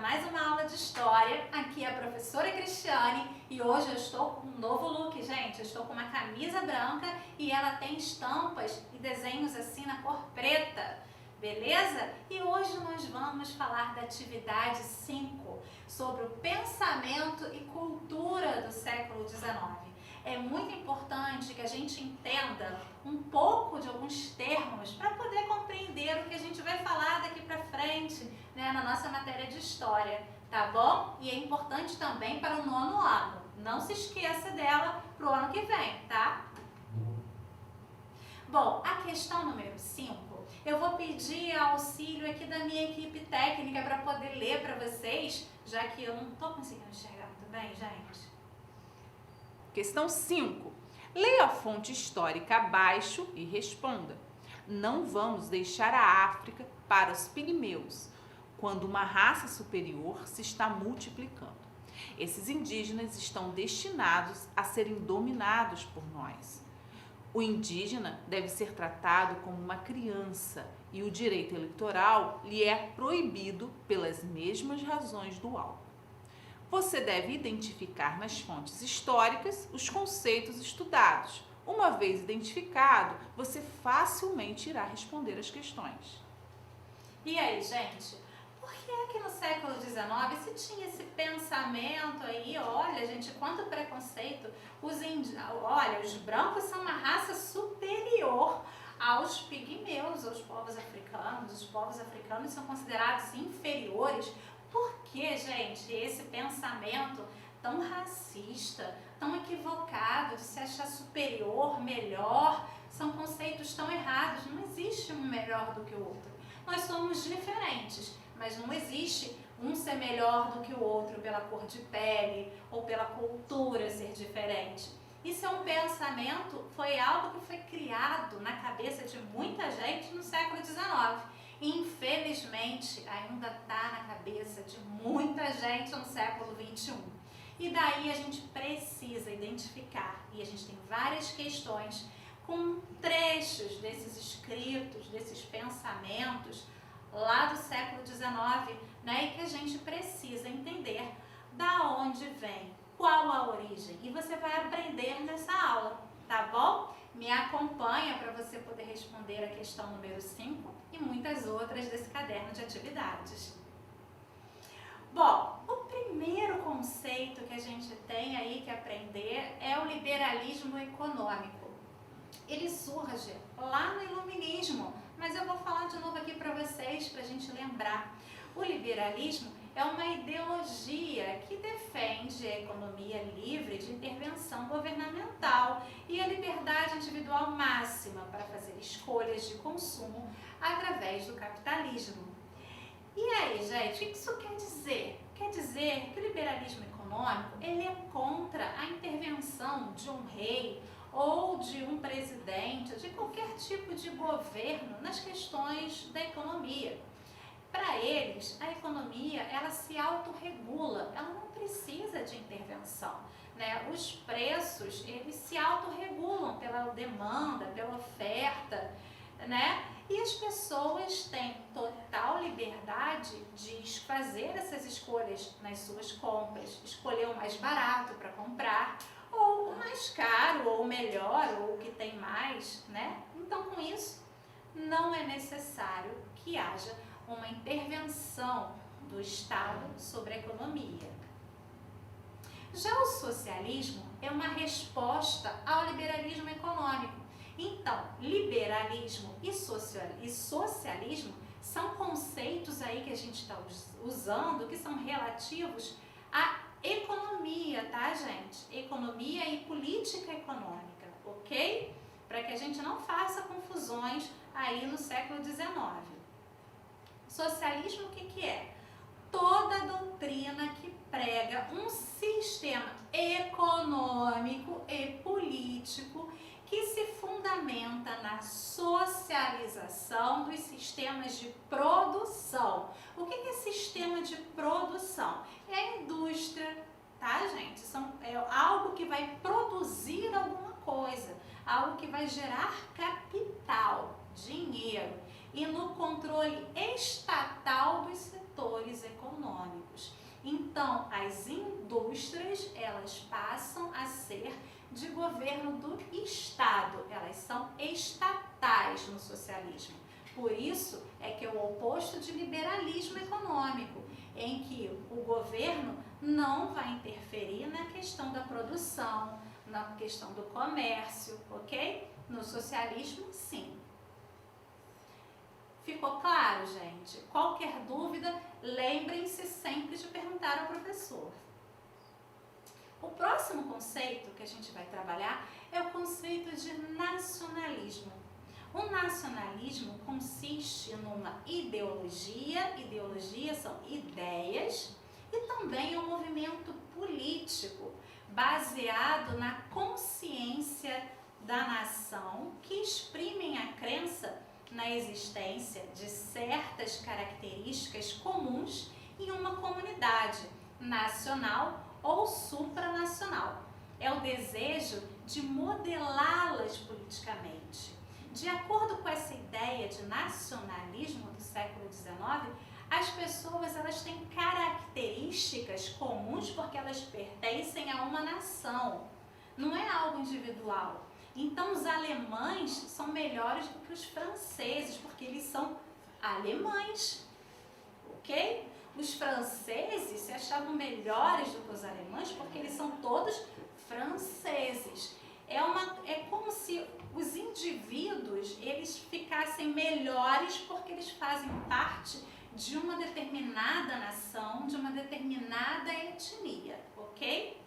mais uma aula de história. Aqui é a professora Cristiane e hoje eu estou com um novo look, gente. Eu estou com uma camisa branca e ela tem estampas e desenhos assim na cor preta, beleza? E hoje nós vamos falar da atividade 5, sobre o pensamento e cultura do século XIX. É muito importante que a gente entenda um pouco de alguns termos para poder compreender o que a gente vai falar daqui para frente, né, na nossa matéria de história, tá bom? E é importante também para o 9º ano. Não se esqueça dela para o ano que vem, tá? Bom, a questão número 5, eu vou pedir auxílio aqui da minha equipe técnica para poder ler para vocês, já que eu não estou conseguindo enxergar muito bem, gente. Questão 5. Leia a fonte histórica abaixo e responda. Não vamos deixar a África para os pigmeus, quando uma raça superior se está multiplicando. Esses indígenas estão destinados a serem dominados por nós. O indígena deve ser tratado como uma criança e o direito eleitoral lhe é proibido pelas mesmas razões do álcool. Você deve identificar nas fontes históricas os conceitos estudados. Uma vez identificado, você facilmente irá responder as questões. E aí, gente? Por que no século XIX se tinha esse pensamento aí? Olha, gente, quanto preconceito. Olha, os brancos são uma raça superior aos pigmeus, aos povos africanos. Os povos africanos são considerados inferiores. Por que, gente, esse pensamento tão racista, tão equivocado de se achar superior, melhor? São conceitos tão errados. Não existe um melhor do que o outro. Nós somos diferentes, mas não existe um ser melhor do que o outro pela cor de pele ou pela cultura ser diferente. Isso é um pensamento, foi algo que foi criado na cabeça de muita gente no século XIX. Infelizmente, ainda está na cabeça de muita gente no século XXI. E daí a gente precisa identificar, e a gente tem várias questões com trechos desses escritos, desses pensamentos lá do século XIX, né, e que a gente precisa entender da onde vem, qual a origem. E você vai aprender nessa aula, tá bom? Me acompanha para você poder responder a questão número 5 e muitas outras desse caderno de atividades. Bom, o primeiro conceito que a gente tem aí que aprender é o liberalismo econômico. Ele surge lá no Iluminismo, mas eu vou falar de novo aqui para vocês, para a gente lembrar. O liberalismo é uma ideologia que defende a economia livre de intervenção governamental e a liberdade individual máxima para fazer escolhas de consumo através do capitalismo. E aí, gente, o que isso quer dizer? Quer dizer que o liberalismo econômico ele é contra a intervenção de um rei ou de um presidente, de qualquer tipo de governo nas questões da economia. Para eles, a economia ela se autorregula, ela não precisa de intervenção, né? Os preços eles se autorregulam pela demanda, pela oferta, né? E as pessoas têm total liberdade de fazer essas escolhas nas suas compras, escolher o mais barato para comprar, ou o mais caro, ou o melhor, ou o que tem mais, né? Então, com isso, não é necessário que haja uma intervenção do Estado sobre a economia. Já o socialismo é uma resposta ao liberalismo econômico. Então, liberalismo e socialismo são conceitos aí que a gente está usando que são relativos à economia, tá, gente? Economia e política econômica, ok? Para que a gente não faça confusões aí no século XIX. Socialismo, o que é? Toda doutrina que prega um sistema econômico e político que se fundamenta na socialização dos sistemas de produção. O que é sistema de produção? É a indústria, tá, gente? É algo que vai produzir alguma coisa, algo que vai gerar capital, dinheiro, e no controle estatal dos setores econômicos. Então, as indústrias, elas passam a ser de governo do Estado, elas são estatais no socialismo. Por isso é que é o oposto de liberalismo econômico, em que o governo não vai interferir na questão da produção, na questão do comércio, ok? No socialismo, sim. Ficou claro, gente? Qualquer dúvida, lembrem-se sempre de perguntar ao professor. O próximo conceito que a gente vai trabalhar é o conceito de nacionalismo. O nacionalismo consiste numa ideologia, ideologia são ideias, e também é um movimento político baseado na consciência da nação que exprimem a crença na existência de certas características comuns em uma comunidade nacional ou supranacional. É o desejo de modelá-las politicamente. De acordo com essa ideia de nacionalismo do século XIX, as pessoas elas têm características comuns porque elas pertencem a uma nação. Não é algo individual. Então, os alemães são melhores do que os franceses, porque eles são alemães, ok? Os franceses se achavam melhores do que os alemães, porque eles são todos franceses. É como se os indivíduos, eles ficassem melhores porque eles fazem parte de uma determinada nação, de uma determinada etnia, ok?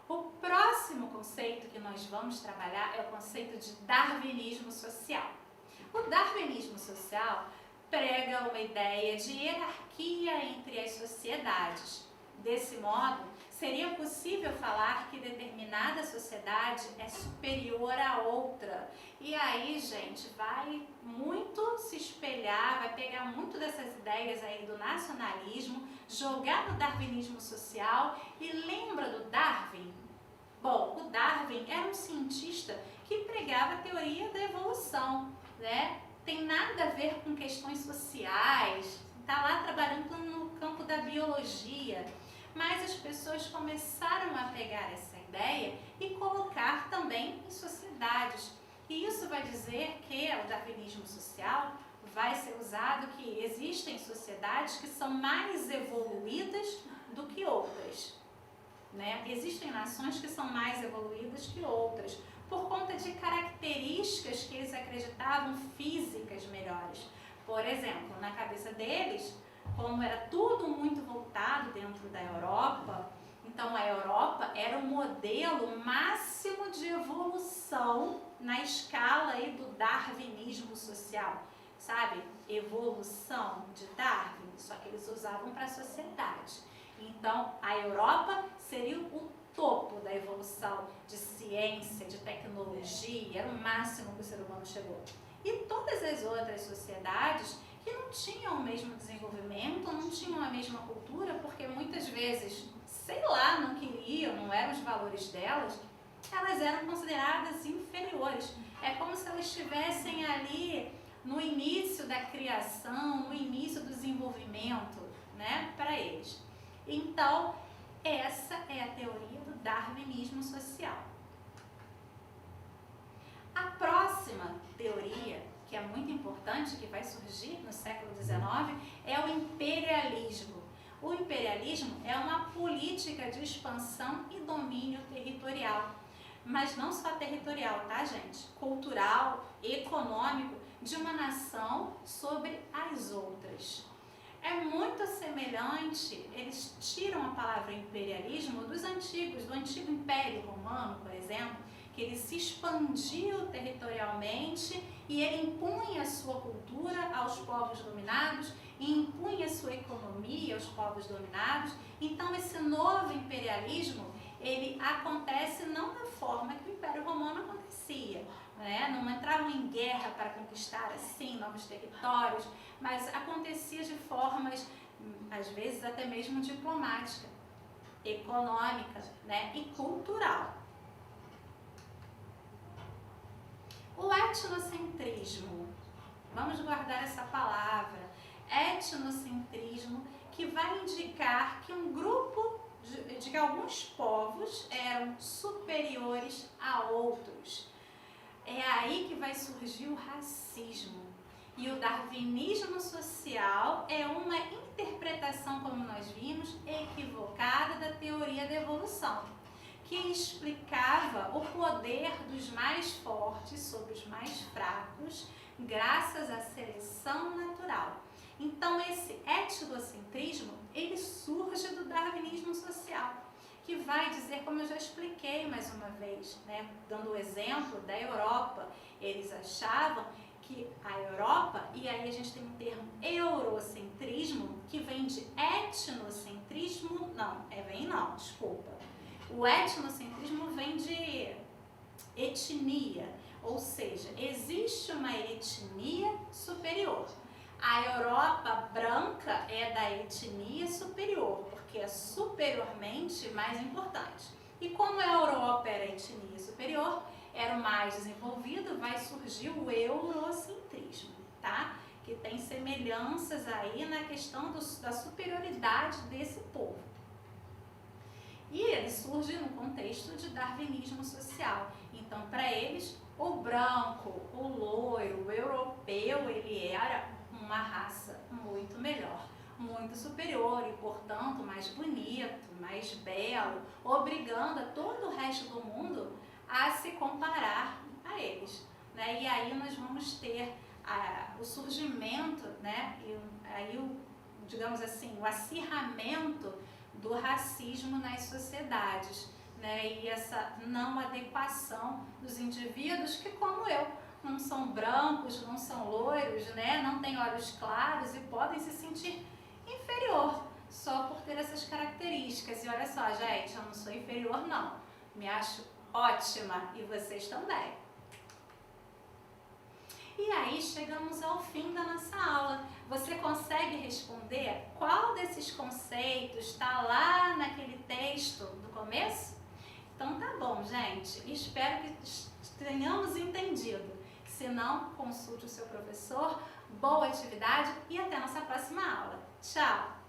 O próximo conceito que nós vamos trabalhar é o conceito de darwinismo social. O darwinismo social prega uma ideia de hierarquia entre as sociedades. Desse modo, seria possível falar que determinada sociedade é superior à outra. E aí, gente, vai muito se espelhar, vai pegar muito dessas ideias aí do nacionalismo, jogar no darwinismo social. E lembra do Darwin? Bom, o Darwin era um cientista que pregava a teoria da evolução, né? Tem nada a ver com questões sociais, está lá trabalhando no campo da biologia. Mas as pessoas começaram a pegar essa ideia e colocar também em sociedades. E isso vai dizer que o darwinismo social vai ser usado que existem sociedades que são mais evoluídas do que outras. Né? Existem nações que são mais evoluídas que outras, por conta de características que eles acreditavam físicas melhores. Por exemplo, na cabeça deles, como era tudo muito voltado dentro da Europa, então a Europa era o modelo máximo de evolução na escala aí do darwinismo social. Sabe? Evolução de Darwin, só que eles usavam para a sociedade. Então, a Europa seria o topo da evolução de ciência, de tecnologia, era o máximo que o ser humano chegou. E todas as outras sociedades que não tinham o mesmo desenvolvimento, não tinham a mesma cultura, porque muitas vezes, sei lá, não queriam, não eram os valores delas, elas eram consideradas inferiores. É como se elas estivessem ali no início da criação, no início do desenvolvimento, né, para eles. Então, essa é a teoria do darwinismo social. A próxima teoria, que é muito importante, que vai surgir no século XIX, é o imperialismo. O imperialismo é uma política de expansão e domínio territorial. Mas não só territorial, tá, gente? Cultural, econômico, de uma nação sobre as outras. É muito semelhante, eles tiram a palavra imperialismo dos antigos, do antigo Império Romano, por exemplo, que ele se expandiu territorialmente e ele impunha a sua cultura aos povos dominados e impunha a sua economia aos povos dominados. Então, esse novo imperialismo, ele acontece não da forma que o Império Romano acontecia, né? Não entravam em guerra para conquistar, assim, novos territórios, mas acontecia de formas, às vezes, até mesmo diplomática, econômica, né? E cultural. O etnocentrismo, vamos guardar essa palavra, etnocentrismo, que vai indicar que um grupo de que alguns povos eram superiores a outros. É aí que vai surgir o racismo. E o darwinismo social é uma interpretação, como nós vimos, equivocada da teoria da evolução, que explicava o poder dos mais fortes sobre os mais fracos, graças à seleção natural. Então, esse etnocentrismo, ele surge do darwinismo social, que vai dizer, como eu já expliquei mais uma vez, né, dando o exemplo da Europa, eles achavam que a Europa, e aí a gente tem um termo eurocentrismo, que vem de etnocentrismo, desculpa. O etnocentrismo vem de etnia, ou seja, existe uma etnia superior. A Europa branca é da etnia superior, porque é superiormente mais importante. E como a Europa era a etnia superior, era o mais desenvolvido, vai surgir o eurocentrismo, tá? Que tem semelhanças aí na questão da superioridade desse povo. E ele surge no contexto de darwinismo social. Então, para eles, o branco, o loiro, o europeu, ele era uma raça muito melhor, muito superior e, portanto, mais bonito, mais belo, obrigando a todo o resto do mundo a se comparar a eles, né? E aí nós vamos ter o surgimento, né? E aí digamos assim, o acirramento do racismo nas sociedades, né? E essa não adequação dos indivíduos que, como eu, não são brancos, não são loiros, né? Não têm olhos claros e podem se sentir inferior só por ter essas características. E olha só, gente, eu não sou inferior, não. Me acho ótima e vocês também. E aí chegamos ao fim da nossa aula. Você consegue responder qual desses conceitos está lá naquele texto do começo? Então tá bom, gente. Espero que tenhamos entendido. Se não, consulte o seu professor. Boa atividade e até a nossa próxima aula. Tchau!